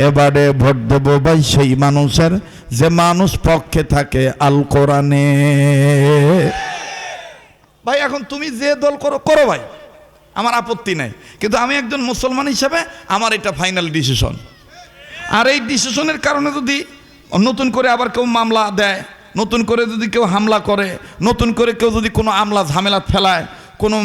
এবারে ভোট দেব ভাই সেই মানুষের যে মানুষ পক্ষে থাকে আল কোরআনে। ভাই এখন তুমি যে দল করো করো ভাই, আমার আপত্তি নাই, কিন্তু আমি একজন মুসলমান হিসেবে আমার এটা ফাইনাল ডিসিশন। আর এই ডিসিশনের কারণে যদি নতুন করে আবার কেউ মামলা দেয়, নতুন করে যদি কেউ হামলা করে, নতুন করে কেউ যদি কোনো আমলা ঝামেলা ফেলায়, কোনো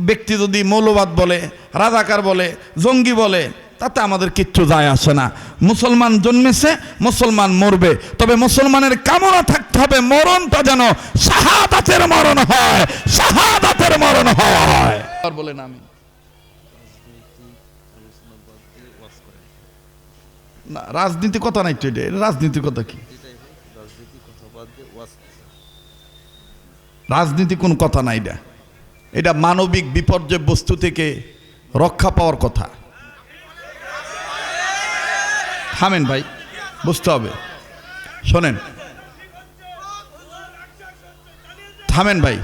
ব্যক্তি যদি মৌলবাদ বলে, রাজাকার বলে, জঙ্গি বলে, তাতে আমাদের কিচ্ছু যায় আসে না। মুসলমান জন্মেছে, মুসলমান মরবে, তবে মুসলমানের কামনা থাকতে হবে মরণটা যেন শাহাদাতের মরণ হয়, শাহাদাতের মরণ হয়। আর বলেন আমি না, রাজনীতি কথা নাই তো, এটা রাজনীতির কথা কি? রাজনীতি কোন কথা নাই, এটা মানবিক বিপর্যয় বস্তু থেকে রক্ষা পাওয়ার কথা। থামেন ভাই, বুঝতে হবে, শোনেন, থামেন ভাই,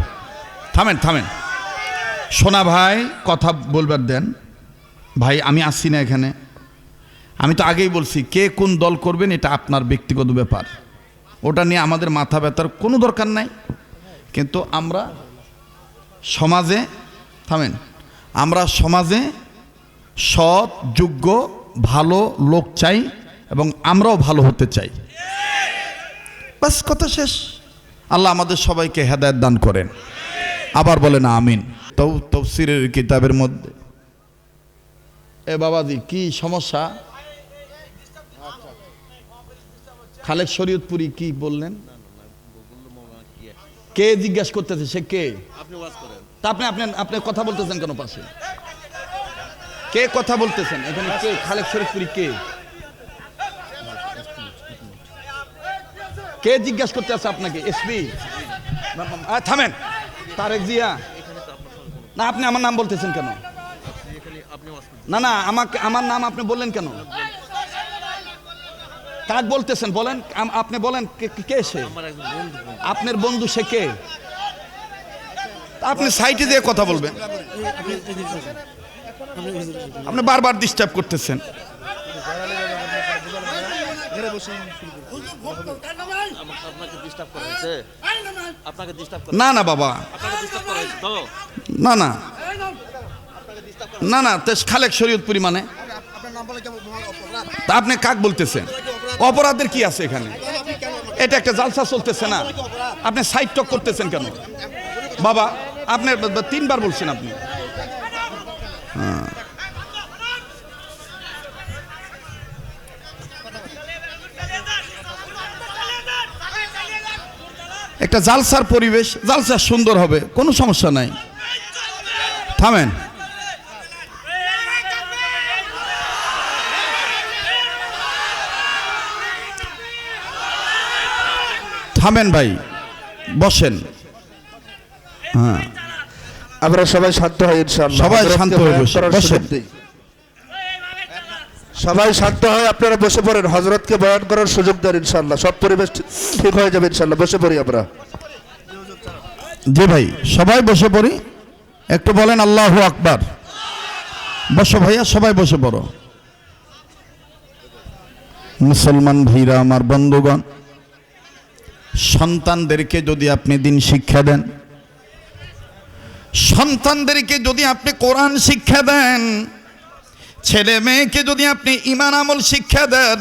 থামেন থামেন, শোনা ভাই, কথা বলবার দেন ভাই। আমি আসছি না এখানে, আমি তো আগেই বলছি কে কোন দল করবেন এটা আপনার ব্যক্তিগত ব্যাপার, ওটা নিয়ে আমাদের মাথা ব্যথার কোনো দরকার নাই। কিন্তু আমরা সমাজে, থামেন, আমরা সমাজে সৎ, যোগ্য, ভালো লোক চাই এবং আমরাও ভালো হতে চাই, বাস, কথা শেষ। আল্লাহ আমাদের সবাইকে হেদায়েত দান করেন, আবার বলেন আমিন। তাফসীরের কিতাবের মধ্যে এ বাবাজি কি সমস্যা? খালেক শরীয়তপুরি কি বললেন? কে জিজ্ঞাসা করতেছে? সে কে? তা আপনি কথা বলতেছেন কেন পাশে? কে কথা বলতেছেন এখানে? কে খালেক শরীয়তপুরি? কে জিজ্ঞাসা করতে আছে আপনাকে? এসপি? থামেন, তারেক জিয়া না, আপনি আমার নাম বলতেছেন কেন? না না, আমার নাম আপনি বললেন কেন? কাক বলতেছেন বলেন, আপনি বলেন কে সে? আপনার বন্ধু, সে কে? আপনি সাইটে দিয়ে কথা বলবেন, আপনি বারবার ডিস্টার্ব করতেছেন। না না বাবা, না না না না, খালেক শরীয়তপুরি মানে তা আপনি কাক বলতেছেন? অপরাধের কি আছে এখানে? এটা একটা জালসা চলতেছে না, আপনি সাইড টক করতেছেন কেন বাবা? আপনি 3 বার বলছেন আপনি। একটা জালসার পরিবেশ, জালসা সুন্দর হবে, কোনো সমস্যা নাই। থামেন, থামেন ভাই, বসেন। হ্যাঁ, আমরা সবাই শান্ত হই ইনশাআল্লাহ। সবাই শান্ত হয়ে বসেন, সবাই শান্ত হয়, আপনারা বসে পড়েন, হযরতকে বয়ান করার সুযোগ দেন ইনশাআল্লাহ। সব পরিবেশ ঠিক হয়ে যাবে ইনশাআল্লাহ। বসে পড়ি আমরা। জি ভাই, সবাই বসে পড়ি, একটু বলেন আল্লাহু আকবার। বসো ভাইয়া, সবাই বসে পড়ো। মুসলমান ভাইরা আমার, বন্ধুগণ, সন্তানদেরকে যদি আপনি দিন শিক্ষা দেন, সন্তানদেরকে যদি আপনি কোরআন শিক্ষা দেন, ছেলে মেয়েকে যদি আপনি ঈমান আমল শিক্ষা দেন,